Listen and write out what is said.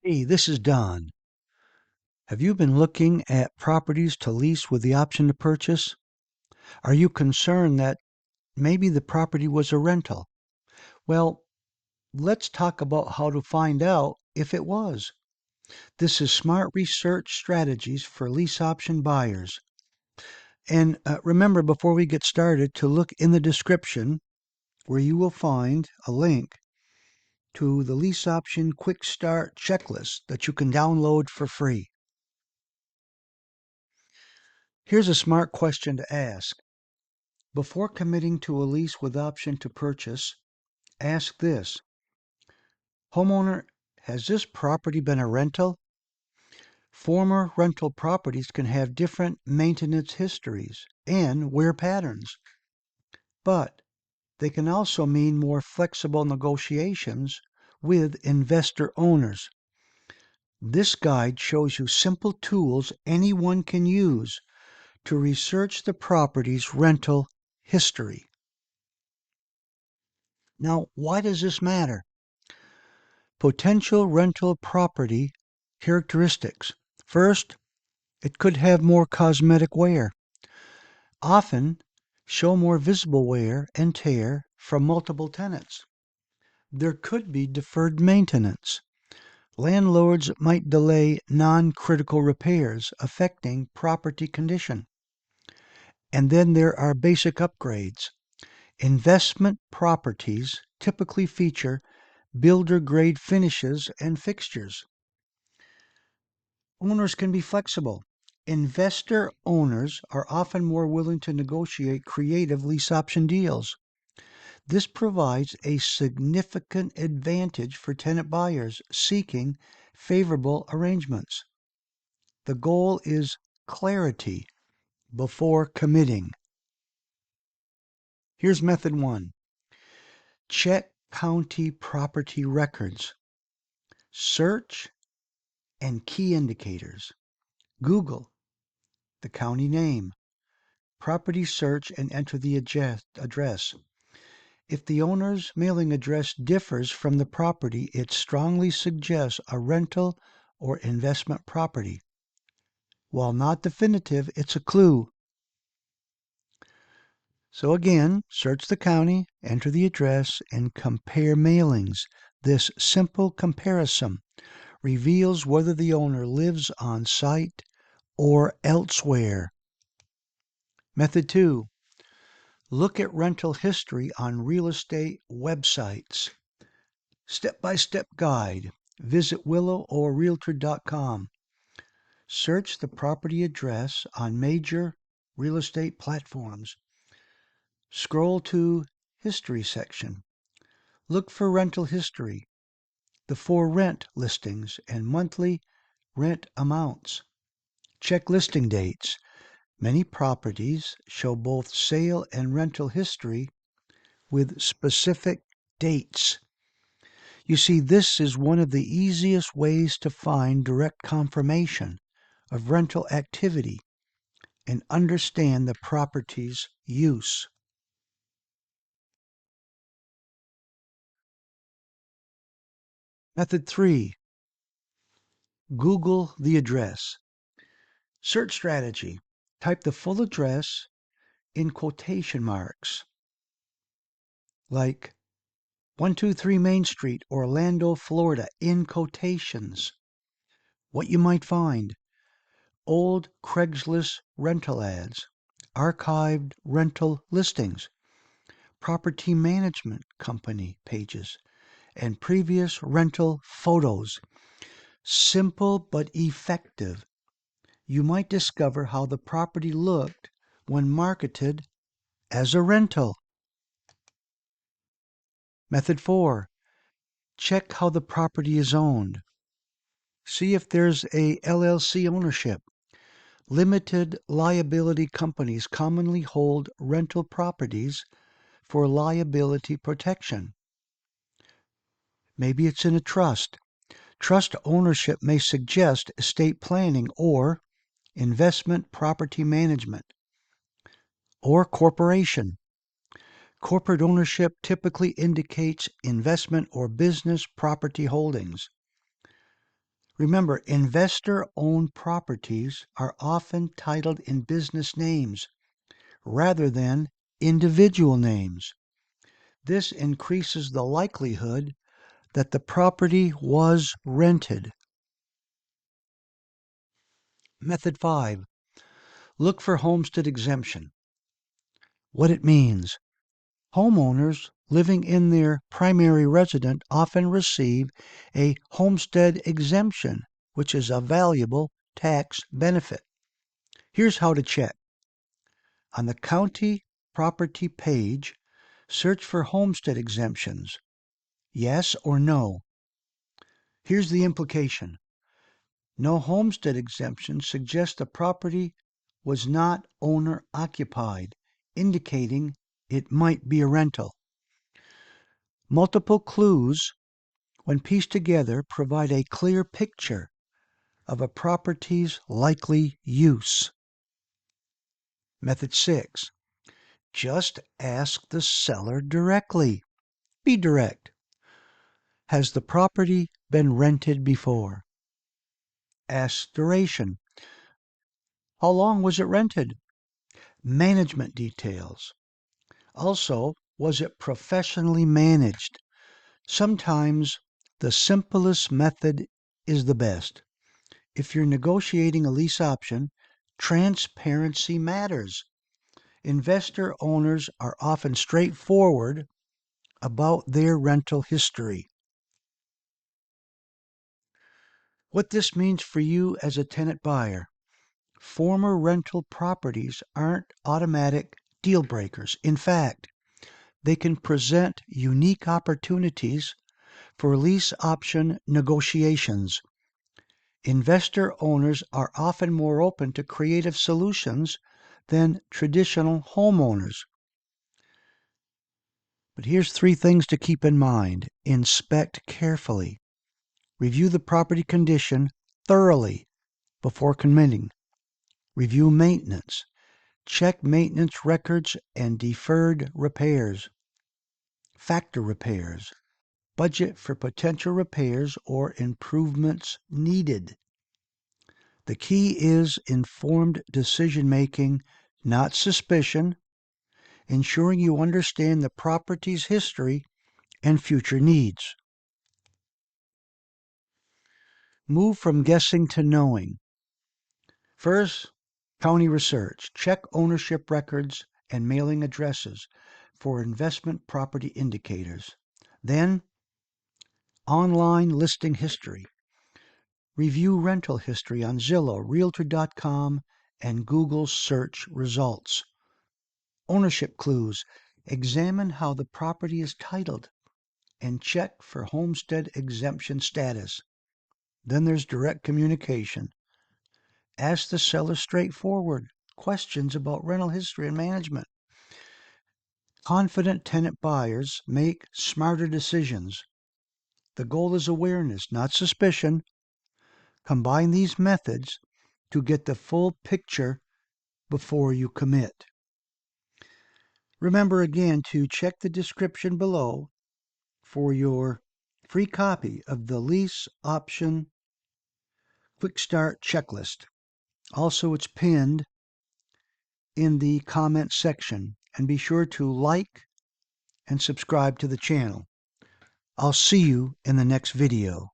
Hey, this is Don. Have you been looking at properties to lease with the option to purchase? Are you concerned that maybe the property was a rental? Well, let's talk about how to find out if it was. This is Smart Research Strategies for Lease Option Buyers. And remember, before we get started, to look in the description where you will find a link to the Lease Option Quick Start Checklist that you can download for free. Here's a smart question to ask. Before committing to a lease with option to purchase, ask this: Homeowner, has this property been a rental? Former rental properties can have different maintenance histories and wear patterns, but they can also mean more flexible negotiations with investor owners. This guide shows you simple tools anyone can use to research the property's rental history. Now, why does this matter? Potential rental property characteristics. First, it could have more cosmetic wear. Often, show more visible wear and tear from multiple tenants. There could be deferred maintenance. Landlords might delay non-critical repairs affecting property condition. And then there are basic upgrades. Investment properties typically feature builder-grade finishes and fixtures. Owners can be flexible. Investor owners are often more willing to negotiate creative lease option deals. This provides a significant advantage for tenant buyers seeking favorable arrangements. The goal is clarity before committing. Here's method 1. Check county property records. Search and key indicators. Google the county name, property search, and enter the address. If the owner's mailing address differs from the property, it strongly suggests a rental or investment property. While not definitive, it's a clue. So again, search the county, enter the address, and compare mailings. This simple comparison reveals whether the owner lives on site or elsewhere. Method 2. Look at rental history on real estate websites. Step-by-step guide. Visit Willow or Realtor.com. Search the property address on major real estate platforms. Scroll to History section. Look for rental history, the for rent listings, and monthly rent amounts. Check listing dates. Many properties show both sale and rental history with specific dates. You see, this is one of the easiest ways to find direct confirmation of rental activity and understand the property's use. Method 3. Google the address. Search strategy. Type the full address in quotation marks, like 123 Main Street, Orlando, Florida, in quotations. What you might find: old Craigslist rental ads, archived rental listings, property management company pages, and previous rental photos. Simple but effective. You might discover how the property looked when marketed as a rental. Method 4. Check how the property is owned. See if there's a LLC ownership. Limited liability companies commonly hold rental properties for liability protection. Maybe it's in a trust. Trust ownership may suggest estate planning or investment property management, or corporation. Corporate ownership typically indicates investment or business property holdings. Remember, investor-owned properties are often titled in business names rather than individual names. This increases the likelihood that the property was rented. Method 5. Look for homestead exemption. What it means. Homeowners living in their primary residence often receive a homestead exemption, which is a valuable tax benefit. Here's how to check. On the county property page, search for homestead exemptions. Yes or no. Here's the implication. No homestead exemption suggests the property was not owner occupied, indicating it might be a rental. Multiple clues, when pieced together, provide a clear picture of a property's likely use. Method 6. Just ask the seller directly. Be direct. Has the property been rented before? Ask duration. How long was it rented? Management details. Also, was it professionally managed? Sometimes the simplest method is the best. If you're negotiating a lease option, transparency matters. Investor owners are often straightforward about their rental history. What this means for you as a tenant buyer. Former rental properties aren't automatic deal breakers. In fact, they can present unique opportunities for lease option negotiations. Investor owners are often more open to creative solutions than traditional homeowners. But here's 3 things to keep in mind. Inspect carefully. Review the property condition thoroughly before committing. Review maintenance. Check maintenance records and deferred repairs. Factor repairs. Budget for potential repairs or improvements needed. The key is informed decision making, not suspicion, ensuring you understand the property's history and future needs. Move from guessing to knowing. First, county research. Check ownership records and mailing addresses for investment property indicators. Then, online listing history. Review rental history on Zillow, Realtor.com, and Google search results. Ownership clues. Examine how the property is titled and check for homestead exemption status. Then there's direct communication. Ask the seller straightforward questions about rental history and management. Confident tenant buyers make smarter decisions. The goal is awareness, not suspicion. Combine these methods to get the full picture before you commit. Remember again to check the description below for your free copy of the Lease Option Quick Start Checklist. Also, it's pinned in the comment section. And be sure to like and subscribe to the channel. I'll see you in the next video.